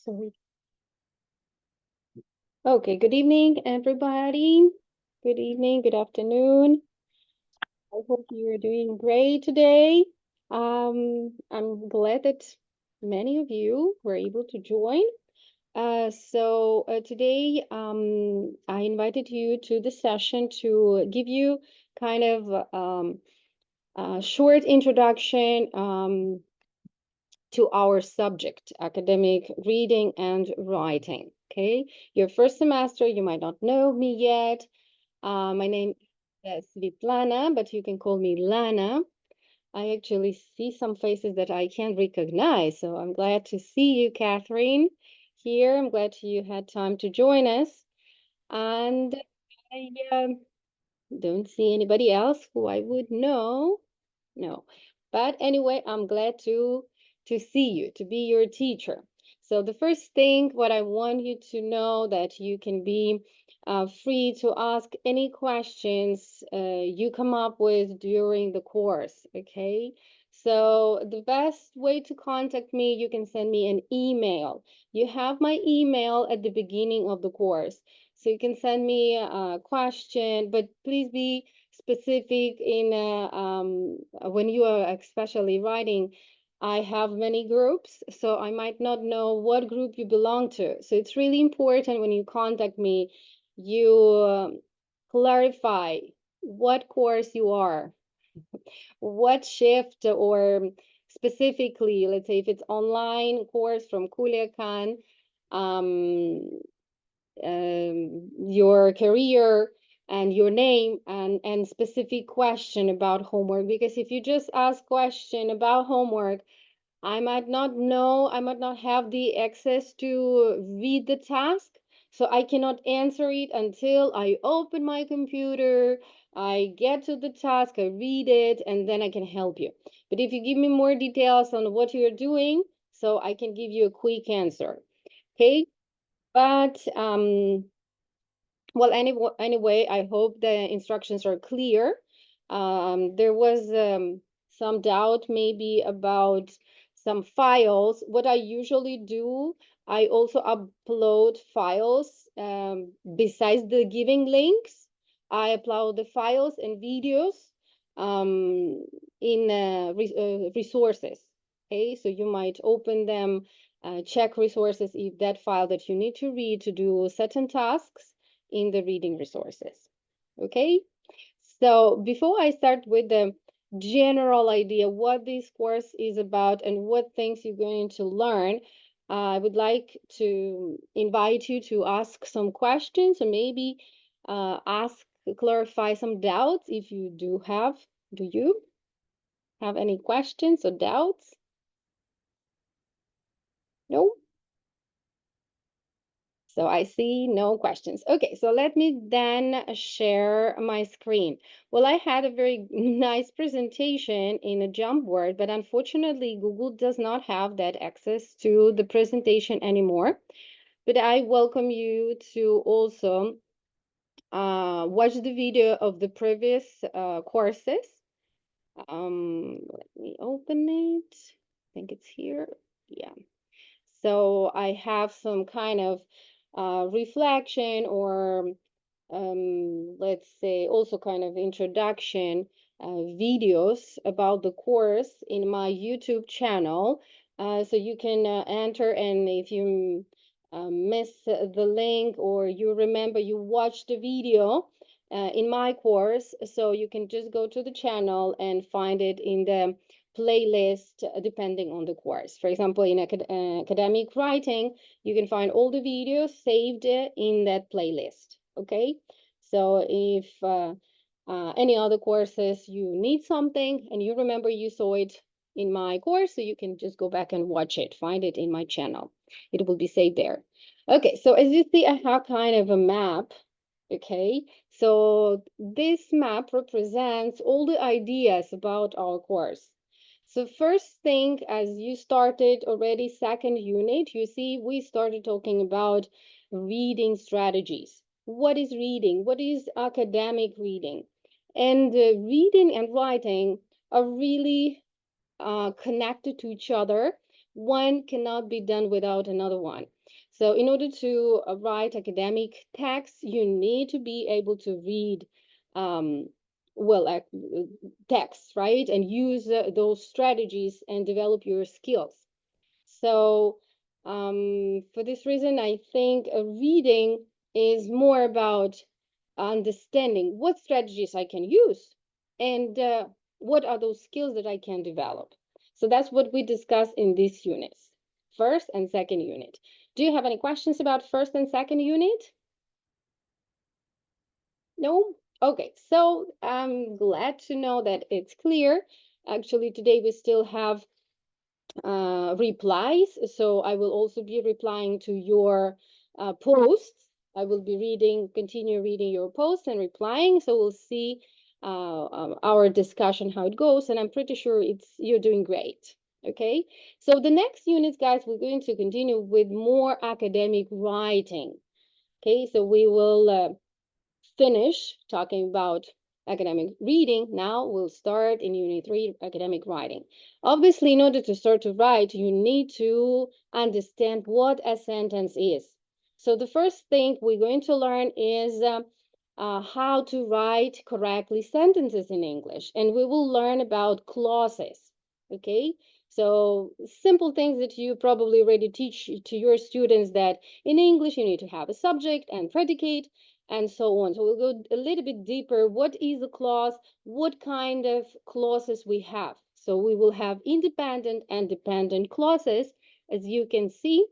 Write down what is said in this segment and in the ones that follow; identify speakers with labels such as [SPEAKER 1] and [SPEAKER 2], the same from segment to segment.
[SPEAKER 1] So okay, good evening, everybody. Good evening, good afternoon. I hope you're doing great today. I'm glad that many of you were able to join. Today, I invited you to the session to give you kind of a short introduction to our subject, academic reading and writing. Okay, your first semester, you might not know me yet. My name is Svitlana, but you can call me Lana. I actually see some faces that I can't recognize, so I'm glad to see you, Catherine, here. I'm glad you had time to join us. And I don't see anybody else who I would know. No. But anyway, I'm glad to see you, to be your teacher. So the first thing, what I want you to know that you can be free to ask any questions you come up with during the course, okay? So the best way to contact me, you can send me an email. You have my email at the beginning of the course. So you can send me a question, but please be specific in when you are especially writing. I have many groups, so I might not know what group you belong to. So it's really important when you contact me, you clarify what course you are, what shift, or specifically, let's say if it's online course from Culiacan, um, your career and your name and specific question about homework, because if you just ask question about homework, I might not know, I might not have the access to read the task, so I cannot answer it until I open my computer, I get to the task, I read it, and then I can help you. But if you give me more details on what you're doing, so I can give you a quick answer. Okay, but well, anyway, I hope the instructions are clear. There was some doubt maybe about some files. What I usually do, I also upload files besides the giving links. I upload the files and videos um, in resources. Okay, so you might open them, check resources if that file that you need to read to do certain tasks in the reading resources. Okay, so before I start with the general idea what this course is about and what things you're going to learn, I would like to invite you to ask some questions, or maybe clarify some doubts if you do have. Do you have any questions or doubts? No? So I see no questions. Okay, so let me then share my screen. Well, I had a very nice presentation in a Jamboard, but unfortunately, Google does not have that access to the presentation anymore. But I welcome you to also watch the video of the previous courses. Let me open it. I think it's here. Yeah. So I have some kind of reflection, or let's say also kind of introduction videos about the course in my YouTube channel. So you can enter, and if you miss the link, or you remember you watched the video in my course, so you can just go to the channel and find it in the playlist depending on the course. For example, in academic writing, you can find all the videos saved in that playlist. Okay, so if any other courses you need something and you remember you saw it in my course, so you can just go back and watch it, find it in my channel. It will be saved there. Okay, so as you see, I have kind of a map. Okay, so this map represents all the ideas about our course. So first thing, as you started already second unit, you see we started talking about reading strategies. What is reading? What is academic reading? And reading and writing are really connected to each other, one cannot be done without another one. So in order to write academic texts, you need to be able to read um, well, texts, right? And use those strategies and develop your skills. So for this reason, I think reading is more about understanding what strategies I can use and what are those skills that I can develop. So that's what we discuss in these units, first and second unit. Do you have any questions about first and second unit? No? Okay, so I'm glad to know that it's clear. Actually, today we still have replies. So I will also be replying to your posts. I will be continue reading your posts and replying. So we'll see our discussion, how it goes. And I'm pretty sure you're doing great. Okay. So the next unit, guys, we're going to continue with more academic writing. Okay. So we will finish talking about academic reading. Now we'll start in Unit 3, academic writing. Obviously, in order to start to write, you need to understand what a sentence is. So the first thing we're going to learn is how to write correctly sentences in English. And we will learn about clauses, okay? So simple things that you probably already teach to your students, that in English you need to have a subject and predicate, and so on. So we'll go a little bit deeper. What is a clause? What kind of clauses we have? So we will have independent and dependent clauses, as you can see.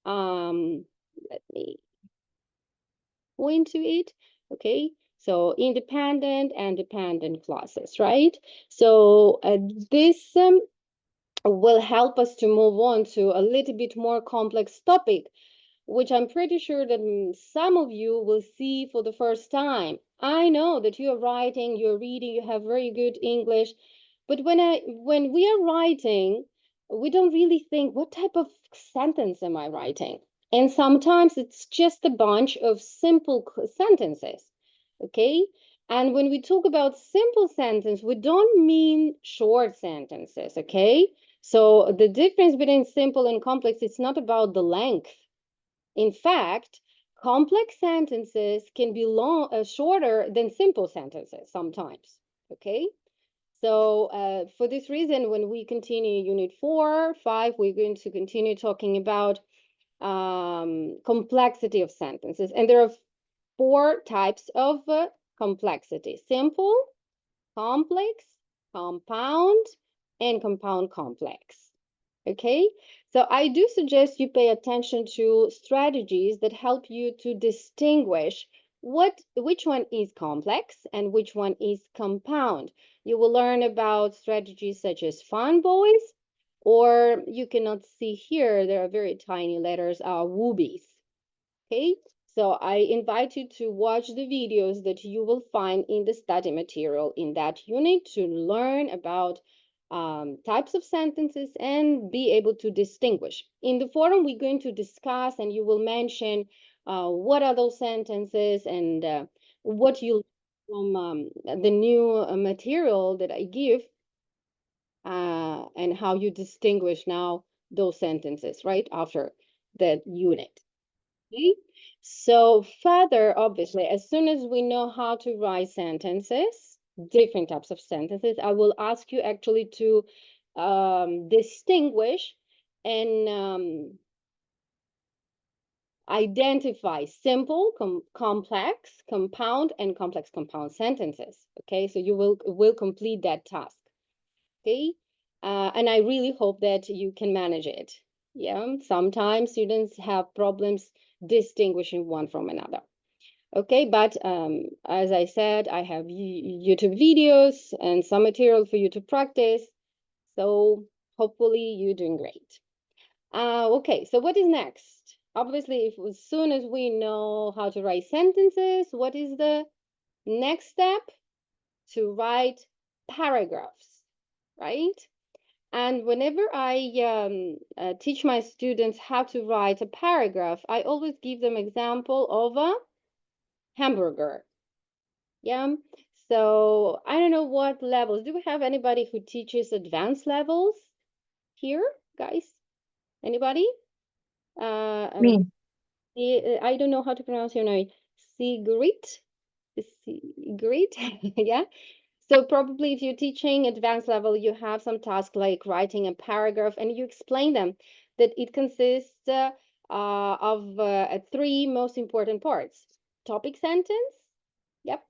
[SPEAKER 1] Let me point to it. Okay, so independent and dependent clauses, right? So this will help us to move on to a little bit more complex topic, which I'm pretty sure that some of you will see for the first time. I know that you are writing, you're reading, you have very good English, but when we are writing, we don't really think, what type of sentence am I writing? And sometimes it's just a bunch of simple sentences, okay? And when we talk about simple sentence, we don't mean short sentences, okay? So the difference between simple and complex, it's not about the length. In fact, complex sentences can be shorter than simple sentences sometimes, okay? So for this reason, when we continue Unit 4, 5, we're going to continue talking about complexity of sentences. And there are 4 types of complexity: simple, complex, compound, and compound complex. Okay, so I do suggest you pay attention to strategies that help you to distinguish which one is complex and which one is compound. You will learn about strategies such as fun boys, or you cannot see here, there are very tiny letters, whoobies. Okay, so I invite you to watch the videos that you will find in the study material in that unit to learn about types of sentences and be able to distinguish. In the forum, we're going to discuss and you will mention what are those sentences and what you from the new material that I give and how you distinguish now those sentences right after that unit. Okay. So further, obviously, as soon as we know how to write sentences, different types of sentences, I will ask you actually to distinguish and identify simple, complex, compound, and complex compound sentences. Okay, so you will complete that task. Okay, and I really hope that you can manage it. Yeah, sometimes students have problems distinguishing one from another. Okay, but as I said, I have YouTube videos and some material for you to practice. So hopefully you're doing great. Okay, so what is next? Obviously, if as soon as we know how to write sentences, what is the next step? To write paragraphs, right? And whenever I teach my students how to write a paragraph, I always give them example of a hamburger. Yeah. So I don't know what levels. Do we have anybody who teaches advanced levels here, guys? Anybody?
[SPEAKER 2] Me.
[SPEAKER 1] I don't know how to pronounce your name. Sigrid? Sigrid? Yeah. So probably if you're teaching advanced level, you have some task like writing a paragraph and you explain them that it consists of three most important parts. Topic sentence. Yep.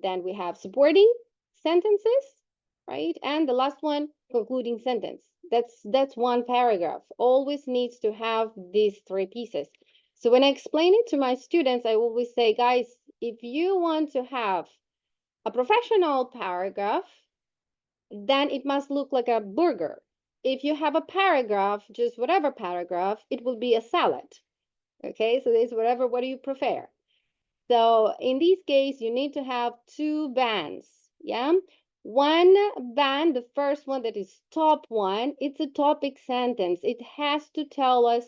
[SPEAKER 1] Then we have supporting sentences, right? And the last one, concluding sentence. That's one paragraph. Always needs to have these three pieces. So when I explain it to my students, I always say, guys, if you want to have a professional paragraph, then it must look like a burger. If you have a paragraph, just whatever paragraph, it will be a salad. Okay, so it's whatever, what do you prefer? So in this case, you need to have two bands. Yeah. One band, the first one that is top one, it's a topic sentence. It has to tell us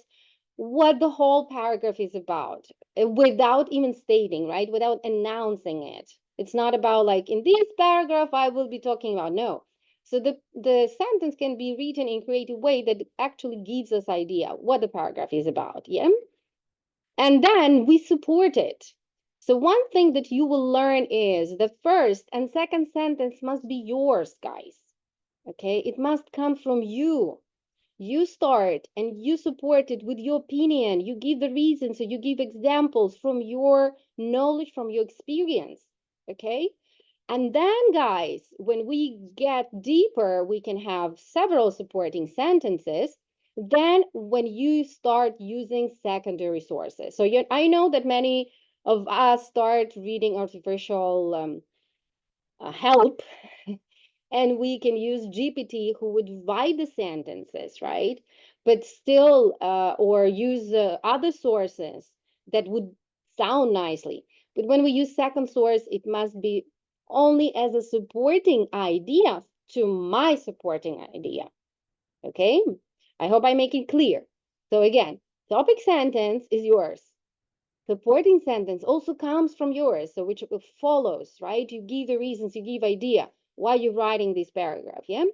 [SPEAKER 1] what the whole paragraph is about without even stating, right? Without announcing it. It's not about like in this paragraph I will be talking about. No. So the sentence can be written in a creative way that actually gives us idea what the paragraph is about. Yeah. And then we support it. So one thing that you will learn is the first and second sentence must be yours, guys. Okay, it must come from you. You start and you support it with your opinion. You give the reasons, so you give examples from your knowledge, from your experience. Okay, and then, guys, when we get deeper, we can have several supporting sentences. Then, when you start using secondary sources. So, I know that many of us start reading artificial help, and we can use GPT who would write the sentences, right? But still, or use other sources that would sound nicely. But when we use second source, it must be only as a supporting idea to my supporting idea. Okay? I hope I make it clear. So again, topic sentence is yours. Supporting sentence also comes from yours, so which follows, right? You give the reasons, you give idea why you're writing this paragraph, yeah?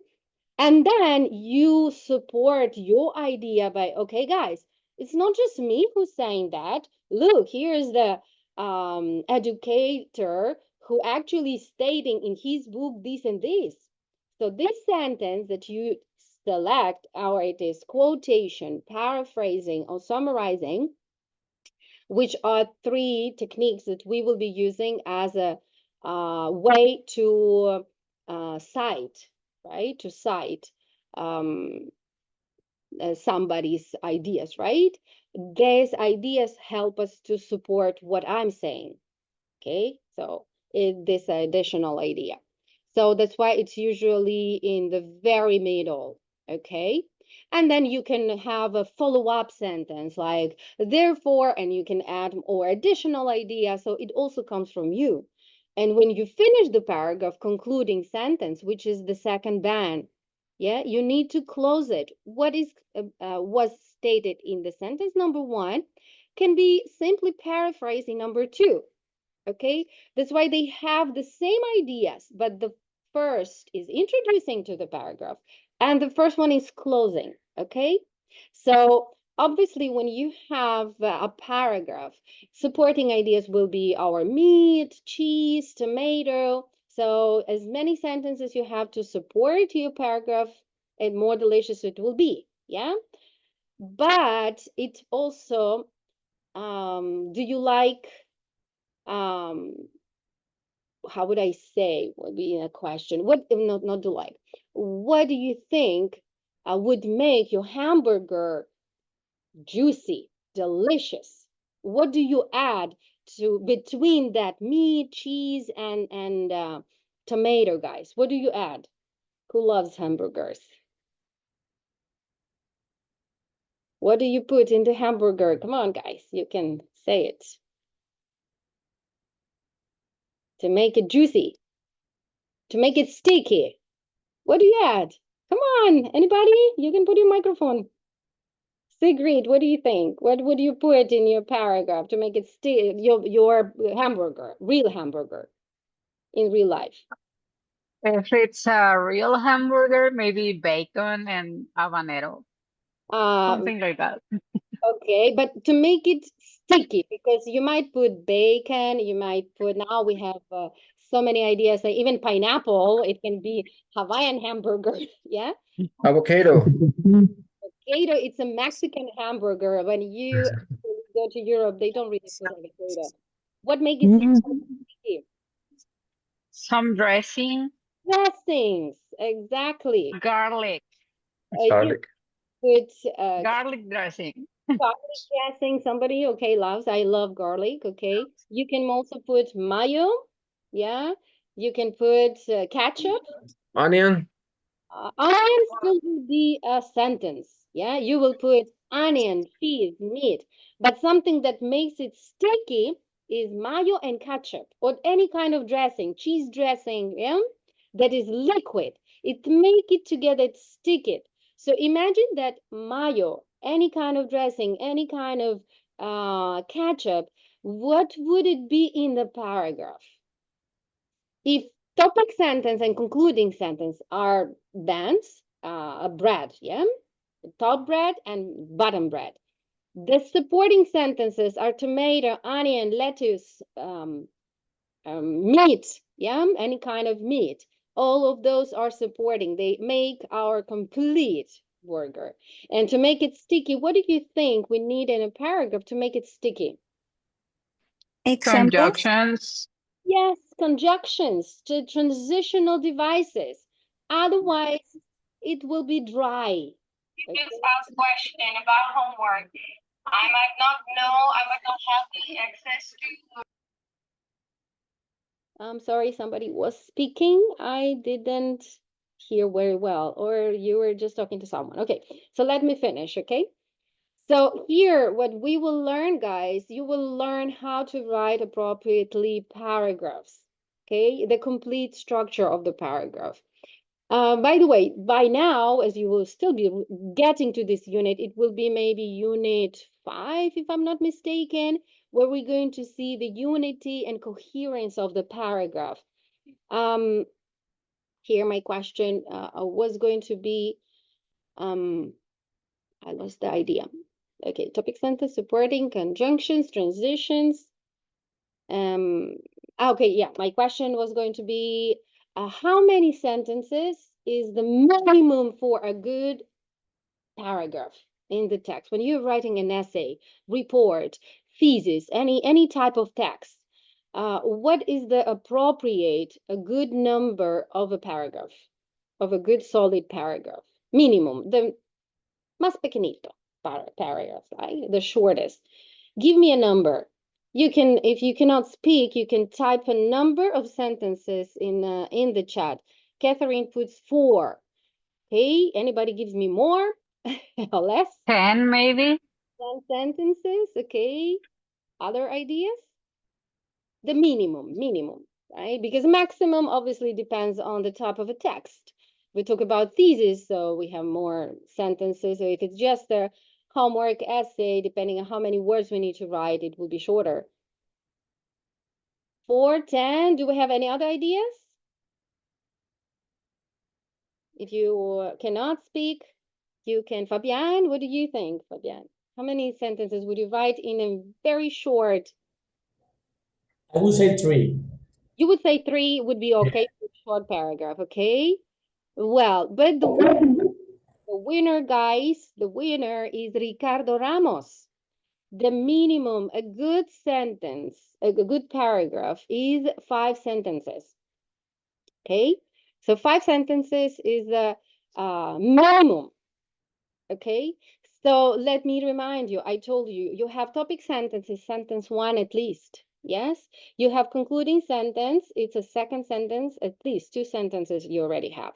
[SPEAKER 1] And then you support your idea by, okay, guys, it's not just me who's saying that. Look, here's the educator who actually stating in his book this and this. So this sentence that you select, or it is quotation, paraphrasing, or summarizing, which are three techniques that we will be using as a way to cite, right? To cite um, somebody's ideas, right? These ideas help us to support what I'm saying. Okay, so this additional idea. So that's why it's usually in the very middle. Okay, and then you can have a follow-up sentence like therefore, and you can add or additional idea. So it also comes from you. And when you finish the paragraph, concluding sentence, which is the second band, yeah, you need to close it. What is was stated in the sentence number one can be simply paraphrasing number two. Okay, that's why they have the same ideas, but the first is introducing to the paragraph and the first one is closing. Okay, so obviously when you have a paragraph, supporting ideas will be our meat, cheese, tomato. So as many sentences you have to support your paragraph, and more delicious it will be. Yeah, but it also do you like um how would I say would be a question. What not do like? What do you think would make your hamburger juicy, delicious? What do you add to between that meat, cheese, and tomato, guys? What do you add? Who loves hamburgers? What do you put in the hamburger? Come on, guys, you can say it to make it juicy, to make it sticky. What do you add? Come on, anybody? You can put your microphone. Sigrid, what do you think? What would you put in your paragraph to make it still your hamburger, real hamburger in real life?
[SPEAKER 2] If it's a real hamburger, maybe bacon and habanero. Something like that.
[SPEAKER 1] Okay, but to make it sticky, because you might put bacon, you might put, now we have so many ideas, like even pineapple, it can be Hawaiian hamburger, yeah?
[SPEAKER 3] Avocado.
[SPEAKER 1] Avocado, it's a Mexican hamburger. When you go to Europe, they don't really put avocado. What makes it sticky?
[SPEAKER 2] Some dressing,
[SPEAKER 1] Dressings, exactly.
[SPEAKER 2] garlic,
[SPEAKER 1] You
[SPEAKER 3] Garlic.
[SPEAKER 1] put
[SPEAKER 2] garlic dressing.
[SPEAKER 1] garlic dressing, somebody, okay, loves. I love garlic, okay. You can also put mayo, yeah. You can put ketchup.
[SPEAKER 3] Onion.
[SPEAKER 1] Onion still will be a sentence, yeah. You will put onion, cheese, meat, but something that makes it sticky is mayo and ketchup or any kind of dressing, cheese dressing, yeah, that is liquid. It make it together, it stick it. So imagine that mayo, any kind of dressing, any kind of ketchup, what would it be in the paragraph? If topic sentence and concluding sentence are bands, a bread, yeah, top bread and bottom bread. The supporting sentences are tomato, onion, lettuce, meat, yeah, any kind of meat. All of those are supporting. They make our complete burger. And to make it sticky, what do you think we need in a paragraph to make it sticky?
[SPEAKER 4] Examples?
[SPEAKER 2] Conjunctions.
[SPEAKER 1] Yes, conjunctions to transitional devices. Otherwise, it will be dry.
[SPEAKER 5] You just ask question about homework. I might not know, I might not have the access to.
[SPEAKER 1] I'm sorry, somebody was speaking. I didn't hear very well, or you were just talking to someone. Okay, so let me finish, okay? So here, what we will learn, guys, you will learn how to write appropriately paragraphs, okay? The complete structure of the paragraph. By the way, by now, as you will still be getting to this unit, it will be maybe unit 5, if I'm not mistaken, where we're going to see the unity and coherence of the paragraph. Here, my question was going to be, I lost the idea. Okay, topic sentence, supporting, conjunctions, transitions. Okay, yeah, my question was going to be, how many sentences is the minimum for a good paragraph in the text? When you're writing an essay, report, thesis, any type of text, what is the appropriate, a good number of a paragraph, of a good solid paragraph? Minimum, the más pequeñito paragraph, right? The shortest. Give me a number. You can, if you cannot speak, you can type a number of sentences in the chat. Catherine puts 4. Okay, anybody gives me more or less?
[SPEAKER 2] 10 maybe.
[SPEAKER 1] 10 sentences, okay. Other ideas? The minimum, right? Because maximum obviously depends on the type of a text. We talk about thesis, so we have more sentences. So if it's just a homework essay, depending on how many words we need to write, it will be shorter. 4, 10, do we have any other ideas? If you cannot speak, you can, Fabian, what do you think, Fabian? How many sentences would you write in a very short?
[SPEAKER 6] I would say 3.
[SPEAKER 1] You would say 3 would be okay for a short paragraph, okay? Well, but the winner, guys, the winner is Ricardo Ramos. The minimum, a good sentence, a good paragraph is 5 sentences. Okay, so 5 sentences is the minimum. Okay, so let me remind you, I told you, you have topic sentences, sentence 1 at least. Yes, you have concluding sentence, it's a second sentence, at least 2 sentences you already have.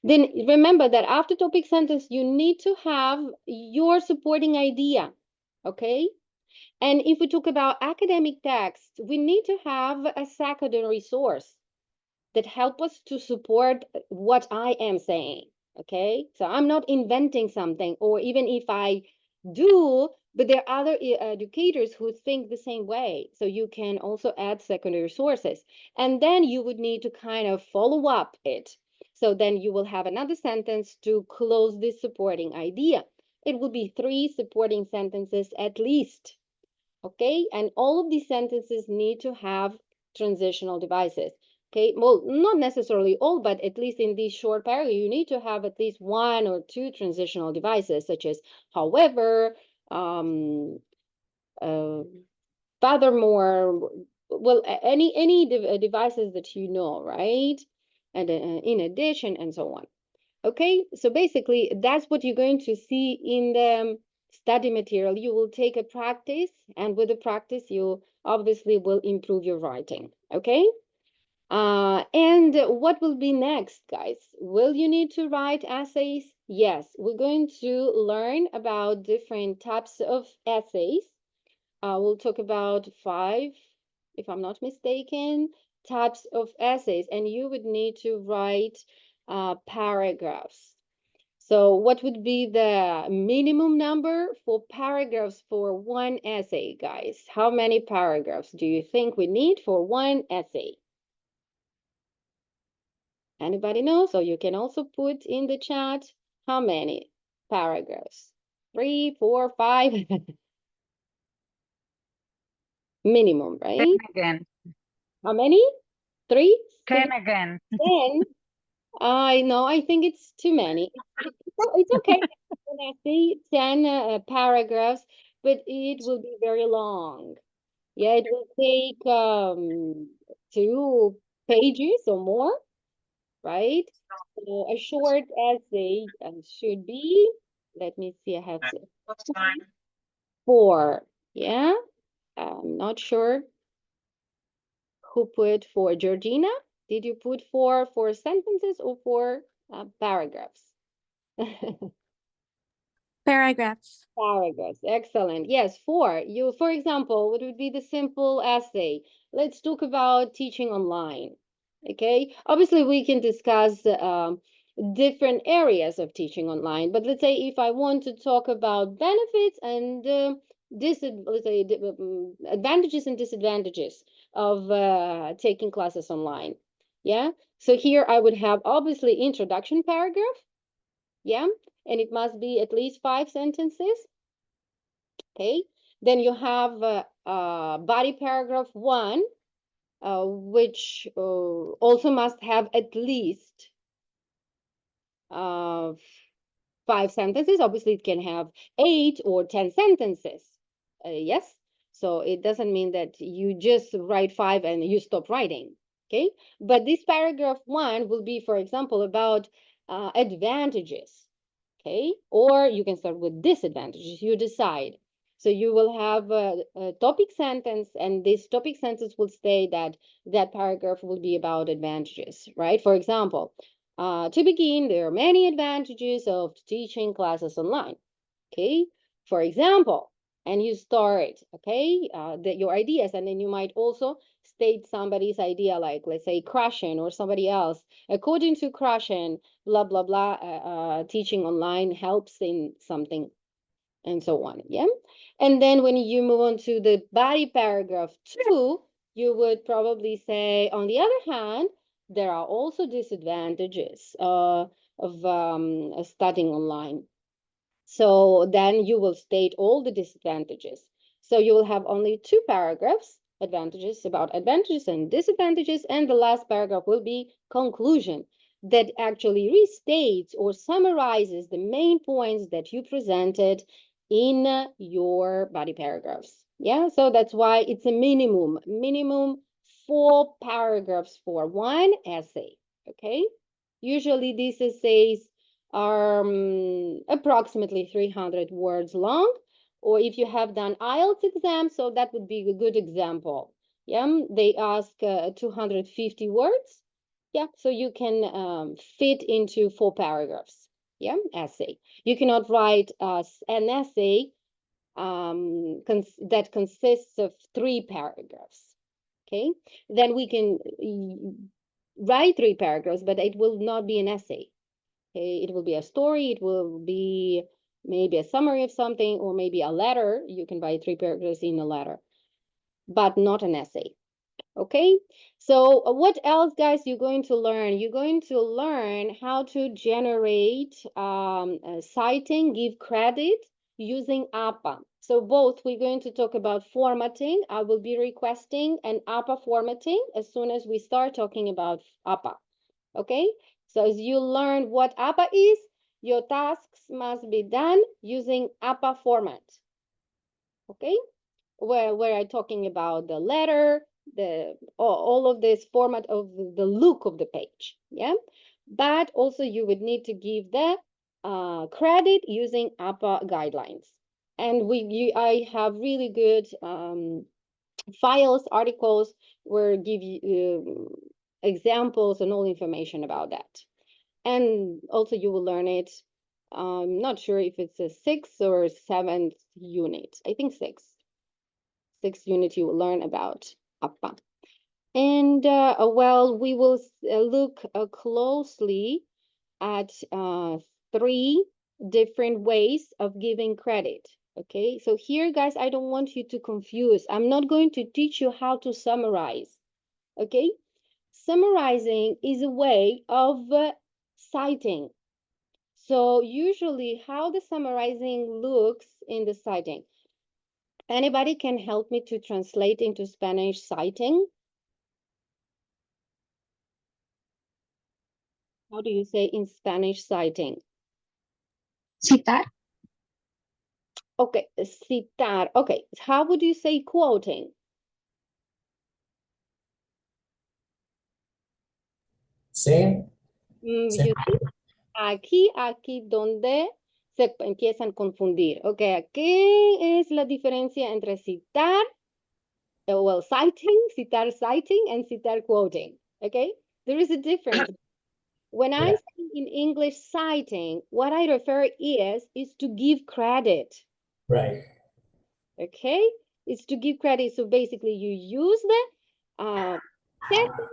[SPEAKER 1] Then remember that after topic sentence, you need to have your supporting idea, okay? And if we talk about academic text, we need to have a secondary source that help us to support what I am saying, okay? So I'm not inventing something, or even if I do, but there are other educators who think the same way. So you can also add secondary sources. And then you would need to kind of follow up it. So then you will have another sentence to close this supporting idea. it will be 3 supporting sentences at least. Okay, and all of these sentences need to have transitional devices. Okay, well, not necessarily all, but at least in this short paragraph, you need to have at least 1 or 2 transitional devices, such as however, furthermore, well, any devices that you know, right? And in addition, and so on. Okay, so basically, that's what you're going to see in the study material. You will take a practice, and with the practice, you obviously will improve your writing. Okay. And what will be next, guys? Will you need to write essays? Yes, we're going to learn about different types of essays. We'll talk about 5, if I'm not mistaken, types of essays, and you would need to write paragraphs. So what would be the minimum number for paragraphs for one essay, guys? How many paragraphs do you think we need for one essay? Anybody know? So you can also put in the chat how many paragraphs? 3, 4, 5? Minimum, right?
[SPEAKER 2] 10 again.
[SPEAKER 1] How many? 3?
[SPEAKER 2] 10 again.
[SPEAKER 1] 10? I know, I think it's too many. It's okay. When I say 10 paragraphs, but it will be very long. Yeah, it will take 2 pages or more, right? So a short essay should be, let me see, I have 4. Yeah, I'm not sure who put 4. Georgina, did you put 4 for sentences or for paragraphs?
[SPEAKER 4] Paragraphs.
[SPEAKER 1] Paragraphs, excellent. Yes, 4. You, for example, what would be the simple essay? Let's talk about teaching online. Okay, obviously we can discuss different areas of teaching online, but let's say if I want to talk about benefits and advantages and disadvantages of taking classes online. Yeah, so here I would have obviously introduction paragraph. Yeah, and it must be at least 5 sentences. Okay, then you have body paragraph 1, which also must have at least 5 sentences. Obviously, it can have 8 or 10 sentences. Yes, so it doesn't mean that you just write 5 and you stop writing. Okay, but this paragraph 1 will be, for example, about advantages. Okay, or you can start with disadvantages, you decide. So you will have a topic sentence, and this topic sentence will say that that paragraph will be about advantages, right? For example, to begin, there are many advantages of teaching classes online. Okay, for example, and you start, okay, your ideas, and then you might also state somebody's idea, like let's say Krashen or somebody else. According to Krashen, blah blah blah, teaching online helps in something, and so on. Yeah, and then when you move on to the body paragraph 2, you would probably say, on the other hand, there are also disadvantages of studying online. So then you will state all the disadvantages. So you will have only 2 paragraphs, advantages and disadvantages, and the last paragraph will be conclusion, that actually restates or summarizes the main points that you presented in your body paragraphs. Yeah, so that's why it's a minimum 4 paragraphs for one essay. Okay, usually these essays are approximately 300 words long, or if you have done IELTS exam, so that would be a good example. Yeah, they ask 250 words. Yeah, so you can fit into 4 paragraphs. Yeah, essay. You cannot write an essay that consists of 3 paragraphs. Okay, then we can write 3 paragraphs, but it will not be an essay. Okay, it will be a story, it will be maybe a summary of something, or maybe a letter. You can write 3 paragraphs in a letter, but not an essay. Okay, so what else, guys, you're going to learn? You're going to learn how to generate citing, give credit using APA. So both, we're going to talk about formatting. I will be requesting an APA formatting as soon as we start talking about APA. Okay, so as you learn what APA is, your tasks must be done using APA format. Okay, where I'm talking about the letter, all of this format of the look of the page, yeah. But also you would need to give the credit using APA guidelines. And I have really good files, articles where give you examples and all information about that. And also you will learn it. I'm not sure if it's a 6th or 7th unit. I think 6th unit you will learn about APA. And well, we will look closely at 3 different ways of giving credit. Okay, so here, guys, I don't want you to confuse. I'm not going to teach you how to summarize. Okay, summarizing is a way of citing. So usually how the summarizing looks in the citing. Anybody can help me to translate into Spanish citing? How do you say in Spanish citing?
[SPEAKER 4] Citar.
[SPEAKER 1] Okay, citar. Okay, how would you say quoting?
[SPEAKER 6] Same.
[SPEAKER 1] You
[SPEAKER 6] Same.
[SPEAKER 1] see, aquí donde se empiezan a confundir. Okay, aquí es la diferencia entre citar, well, citar citing, and citar quoting. Okay, there is a difference. When I'm
[SPEAKER 6] Yeah.
[SPEAKER 1] saying in English citing, what I refer is to give credit.
[SPEAKER 6] Right.
[SPEAKER 1] Okay, it's to give credit. So basically, you use the sentence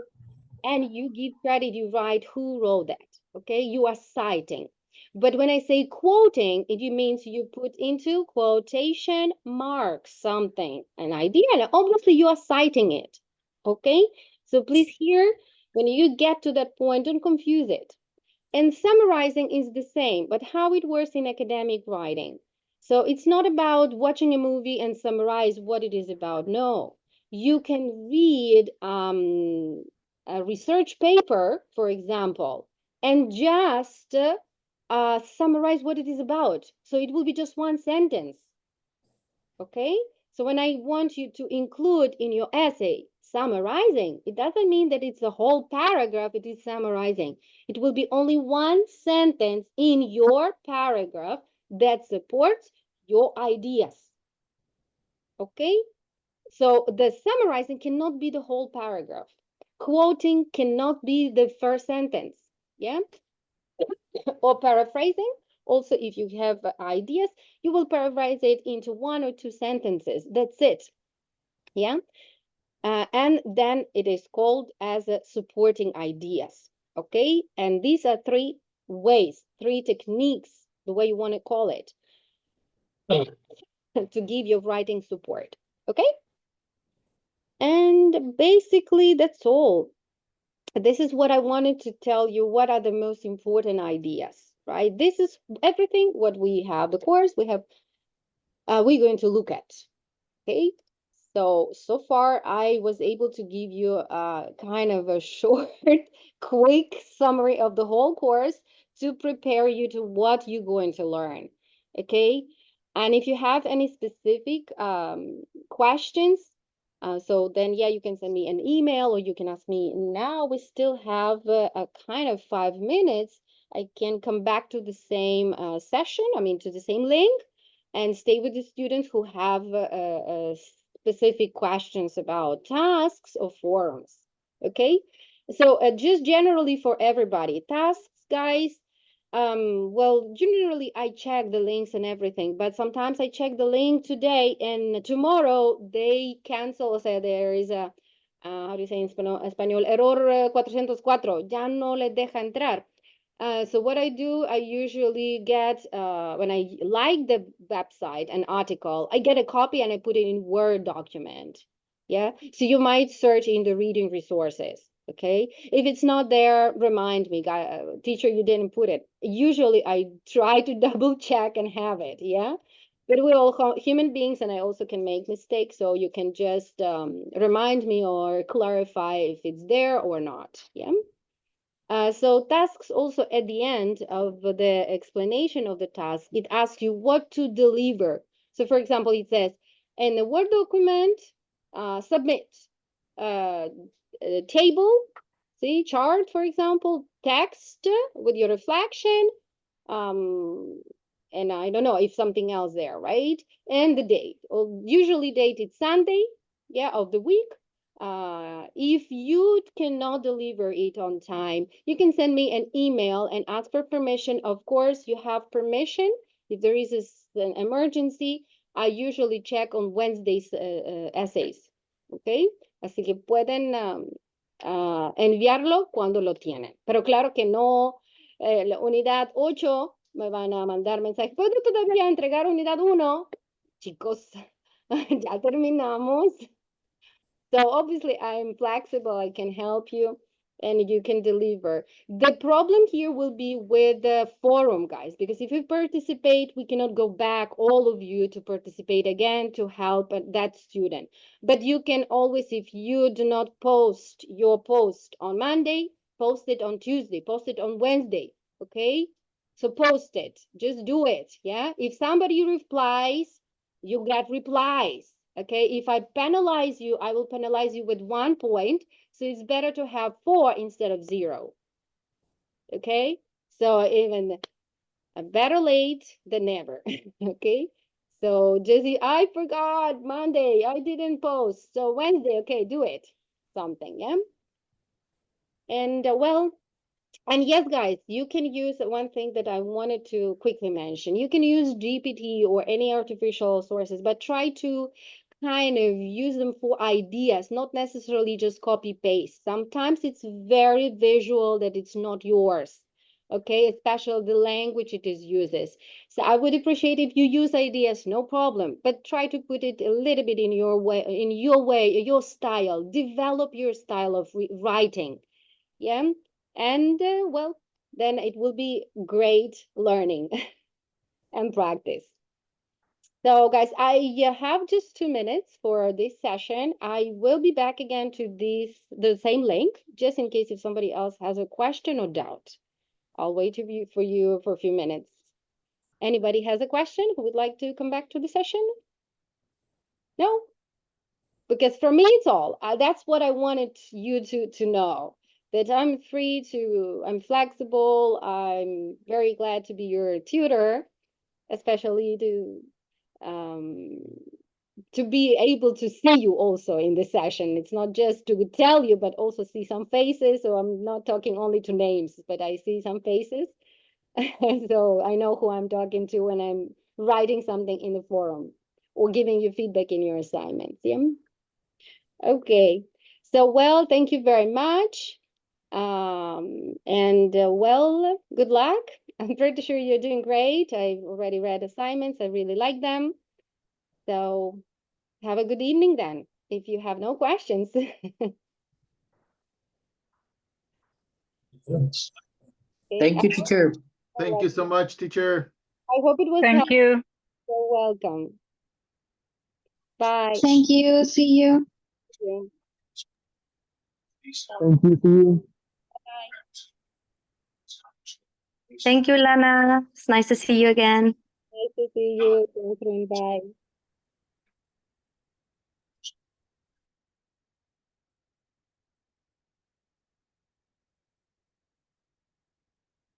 [SPEAKER 1] and you give credit. You write who wrote that. Okay, you are citing. But when I say quoting, it means you put into quotation marks something, an idea, and obviously you are citing it. Okay, so please here, when you get to that point, don't confuse it. And summarizing is the same, but how it works in academic writing. So it's not about watching a movie and summarize what it is about. No, you can read a research paper, for example, and just summarize what it is about. So it will be just one sentence. Okay? So when I want you to include in your essay summarizing, it doesn't mean that it's a whole paragraph, it is summarizing. It will be only one sentence in your paragraph that supports your ideas. Okay? So the summarizing cannot be the whole paragraph. Quoting cannot be the first sentence. Yeah? Or paraphrasing. Also, if you have ideas, you will paraphrase it into 1 or 2 sentences. That's it. Yeah. And then it is called as supporting ideas. Okay. And these are 3 ways, 3 techniques, the way you want to call it, to give your writing support. Okay. And basically, that's all. This is what I wanted to tell you. What are the most important ideas, right? This is everything what we have. The course we have, we're going to look at. Okay. So far I was able to give you a kind of a short, quick summary of the whole course to prepare you to what you're going to learn. Okay. And if you have any specific questions, so then, yeah, you can send me an email or you can ask me now. We still have a kind of 5 minutes. I can come back to the same session, I mean, to the same link, and stay with the students who have specific questions about tasks or forums. Okay, so just generally for everybody, tasks, guys. Well, generally I check the links and everything, but sometimes I check the link today and tomorrow they cancel. O sea, there is a, how do you say in español, error 404, ya no le deja entrar. So what I do, I usually get, when I like the website, an article, I get a copy and I put it in Word document. Yeah, so you might search in the reading resources. Okay, if it's not there, remind me, teacher, you didn't put it. Usually I try to double check and have it. Yeah, but we're all human beings, and I also can make mistakes, so you can just remind me or clarify if it's there or not. Yeah. So tasks also at the end of the explanation of the task, it asks you what to deliver. So for example, it says, in the Word document, submit table, see, chart, for example, text with your reflection, and I don't know if something else there, right? And the date. Usually date it's Sunday, yeah, of the week. If you cannot deliver it on time, you can send me an email and ask for permission. Of course, you have permission. If there is an emergency, I usually check on Wednesday's essays, ¿ok? Así que pueden enviarlo cuando lo tienen. Pero claro que no, la unidad 8 me van a mandar mensajes. ¿Puedo todavía entregar unidad 1? Chicos, ya terminamos. So obviously I'm flexible, I can help you and you can deliver. The problem here will be with the forum, guys, because if you participate, we cannot go back, all of you, to participate again to help that student. But you can always, if you do not post your post on Monday, post it on Tuesday, post it on Wednesday, okay? So post it, just do it, yeah? If somebody replies, you get replies. Okay, if I penalize you, I will penalize you with 1 point. So it's better to have 4 instead of 0. Okay, so even better late than never. Okay, so Jesse, I forgot Monday, I didn't post. So Wednesday, okay, do it. Something, yeah. And well, and yes, guys, you can use one thing that I wanted to quickly mention. You can use GPT or any artificial sources, but try to kind of use them for ideas, not necessarily just copy paste. Sometimes it's very visual that it's not yours. Okay, especially the language it is uses. So I would appreciate if you use ideas, no problem, but try to put it a little bit in your way, your style. Develop your style of writing. Yeah. And well, then it will be great learning and practice. So guys, I have just 2 minutes for this session. I will be back again to the same link, just in case if somebody else has a question or doubt. I'll wait for you for a few minutes. Anybody has a question who would like to come back to the session? No? Because for me, it's all. That's what I wanted you to know. That I'm I'm flexible. I'm very glad to be your tutor, especially to be able to see you also in the session. It's not just to tell you, but also see some faces. So I'm not talking only to names, but I see some faces. So I know who I'm talking to when I'm writing something in the forum or giving you feedback in your assignments. Yeah. Okay. So, well, thank you very much. Well, good luck. I'm pretty sure you're doing great. I've already read assignments. I really like them. So have a good evening then, if you have no questions. Okay,
[SPEAKER 3] Thank you, teacher.
[SPEAKER 7] Thank you so much, teacher.
[SPEAKER 1] I hope it was
[SPEAKER 2] Thank
[SPEAKER 1] helpful.
[SPEAKER 2] you.
[SPEAKER 1] You're welcome. Bye.
[SPEAKER 4] Thank you. See you.
[SPEAKER 1] Yeah.
[SPEAKER 7] Thank you. See you.
[SPEAKER 8] Thank you, Lana. It's nice to see you again.
[SPEAKER 1] Nice to see you, Catherine. Bye.